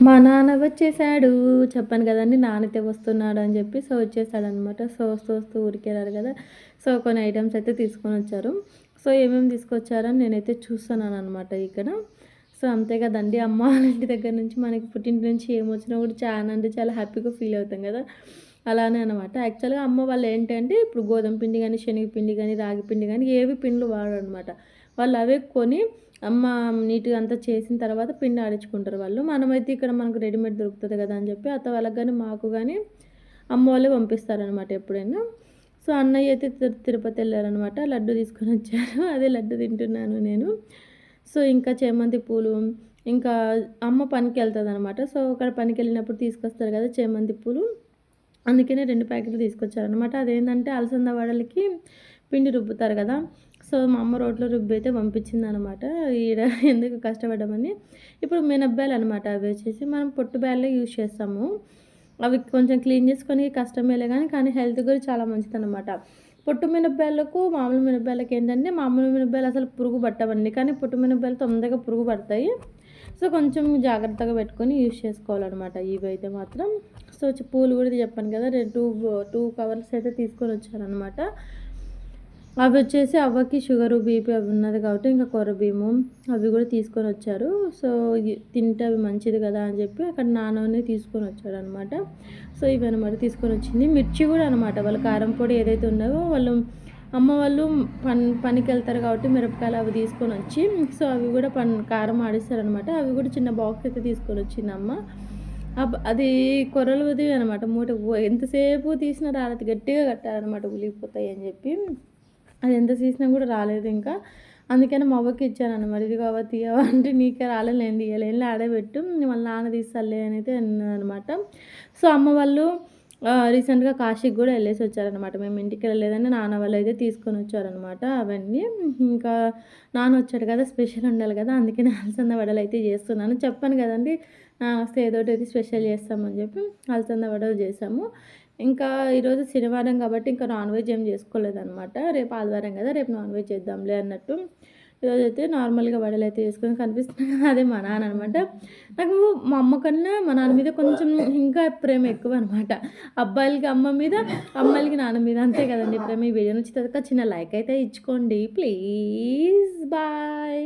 మా నాన్న వచ్చేసాడు. చెప్పాను గదండీ! నాన్నయితే వస్తున్నాడు అని జెప్పి. సో, వచ్చేసాడనమాట. సో, వస్తూ ఊరికెళ్లారు గదా! సో, కొన్ని ఐటెమ్స్ అయితే తీసుకొనొచ్చారు. సో, ఏమేమి తీసుకొచ్చారని నేనైతే చూస్తున్నాననమాట ఇక్కడ. సో, అంతే గదండీ! అమ్మ వాళ్ళ ఇంటి దగ్గర నుంచి మనకి పుట్టింటి నుంచి ఏమొచ్చినా గూడా చాలా అంటే చాలా హ్యాపీగా ఫీల్ అవుతాం గదా! అలానే అనమాట. యాక్చువల్‌గా అమ్మ వాళ్ళు ఏంటంటే ఇప్పుడు గోధుమ పిండి గాని, శనగపిండి గాని, రాగి పిండి గాని ఏవి పిండ్లు వాడరనమాట. వాళ్ళు అవే కొని అమ్మ నీట్‌గా అంతా చేసిన తర్వాత పిండి ఆడించుకుంటారు వాళ్ళు. మనమైతే ఇక్కడ మనకు రెడీమేడ్ దొరుకుతది గదా! అని జెప్పి అత్త వాళ్ళకి గాని, మాకు గాని అమ్మ వాళ్ళే పంపిస్తారనమాట ఎప్పుడైనా. సో, అన్నయ్య అయితే తిరుపతెళ్లారనమాట. లడ్డు తీసుకొనొచ్చారు. అదే లడ్డు తింటున్నాను నేను. సో, ఇంకా చేమంతి పూలు, ఇంకా అమ్మ పనికెళ్తదనమాట. సో, అక్కడ పనికెళ్ళినప్పుడు తీసుకొస్తారు గదా! చేమంతి పూలు. అందుకనే 2 ప్యాకెట్లు తీసుకొచ్చారనమాట. అదేంటంటే అలసంద వడలకి పిండి రుబ్బుతారు గదా! సో, మా అమ్మ రోట్లో రుబ్బైతే పంపించిందనమాట. ఈడ ఎందుకు కష్టపడ్డమని. ఇప్పుడు మినపబేలనమాట అవొచ్చేసి మనం పొట్టు బ్యాళ్ళే యూజ్ చేస్తాము. అవి కొంచెం క్లీన్ చేసుకొని కష్టమేలే గానీ, కానీ హెల్త్ కూడా చాలా మంచిదనమాట. పొట్టు మినపబేళ్ళకు, మామూలు మినపబేళ్ళకి ఏంటంటే, మామూలు మినపబేళ్ళు అసలు పురుగు పట్టవండి. కానీ పొట్టు మినపబేళ్ళు తొందరగా పురుగు పడతాయి. సో, కొంచెం జాగ్రత్తగా పెట్టుకొని యూజ్ చేసుకోవాలనమాట ఇవైతే మాత్రం. సో, పూలు గూడా చెప్పాను కదా! 2 కవర్స్ అయితే తీసుకొనొచ్చారనమాట. అవొచ్చేసి అవ్వకి షుగరు, బీపీ అవి ఉన్నది కాబట్టి ఇంకా కొర్ర బియ్యము అవి గూడా తీసుకొనొచ్చారు. సో, తింటే అవి మంచిది గదా! అని జెప్పి అక్కడ నానోని తీసుకొనొచ్చాడనమాట. సో, ఇవన్నమాట తీసుకొనొచ్చింది. మిర్చి గూడా అనమాట వాళ్ళు కారం పొడి ఏదైతే ఉన్నాయో వాళ్ళు అమ్మ వాళ్ళు పనికెళ్తారు కాబట్టి మిరపకాయలు అవి తీసుకొనొచ్చి సో, అవి గూడా కారం ఆడిస్తారనమాట. అవి గూడా చిన్న బాక్స్ అయితే తీసుకొనొచ్చిందమ్మ. అది కొర్రలది అనమాట మూట ఎంతసేపు తీసినా రాలేదు. గట్టిగా కట్టారనమాట ఉలిగిపోతాయని జెప్పి. అది ఎంత తీసినా గూడా రాలేదింకా. అందుకని మా అవ్వకి ఇచ్చాననమాట. "ఇదిగో అవ్వ తీయవా" అంటే "నీకే రాలేదు నేను తీయలేనులే ఆడే పెట్టు వాళ్ళ నాన్న తీస్తాడులే" అనైతే అన్నాననమాట. సో, అమ్మ వాళ్ళు రీసెంట్‌గా కాశీకి గూడా ఎళ్ళేసొచ్చారనమాట. మేము ఇంటికెళ్ళలేదని నాన్న వాళ్ళైతే తీసుకొనొచ్చారనమాట అవన్నీ. ఇంకా నాన్న వచ్చాడు కదా! స్పెషల్ ఉండాలి గదా! అందుకని అలసంద వడలైతే జేస్తున్నాను. చెప్పాను గదండీ! వస్తే ఏదోటైతే స్పెషల్ చేస్తామని జెప్పి అలసంద వడలు జేశాము. ఇంకా ఈరోజు శనివారం కాబట్టి ఇంకా నాన్ వెజ్ ఏం చేసుకోలేదనమాట. రేపు ఆదివారం గదా! రేపు నాన్ వెజ్ చేద్దాంలే అన్నట్టు. ఈరోజైతే నార్మల్‌గా వడలైతే చేసుకొని కనిపిస్తుంది కదా! అదే మా నాన్న అనమాట. నాకు మా అమ్మ కన్నా మా నాన్న మీద కొంచెం ఇంకా ప్రేమ ఎక్కువనమాట. అబ్బాయిలకి అమ్మ మీద, అమ్మాయిలకి నాన్న మీద అంతే కదండీ ప్రేమ. ఈ వీడియో నచ్చితే చిన్న లైక్ అయితే ఇచ్చుకోండి ప్లీజ్. బాయ్.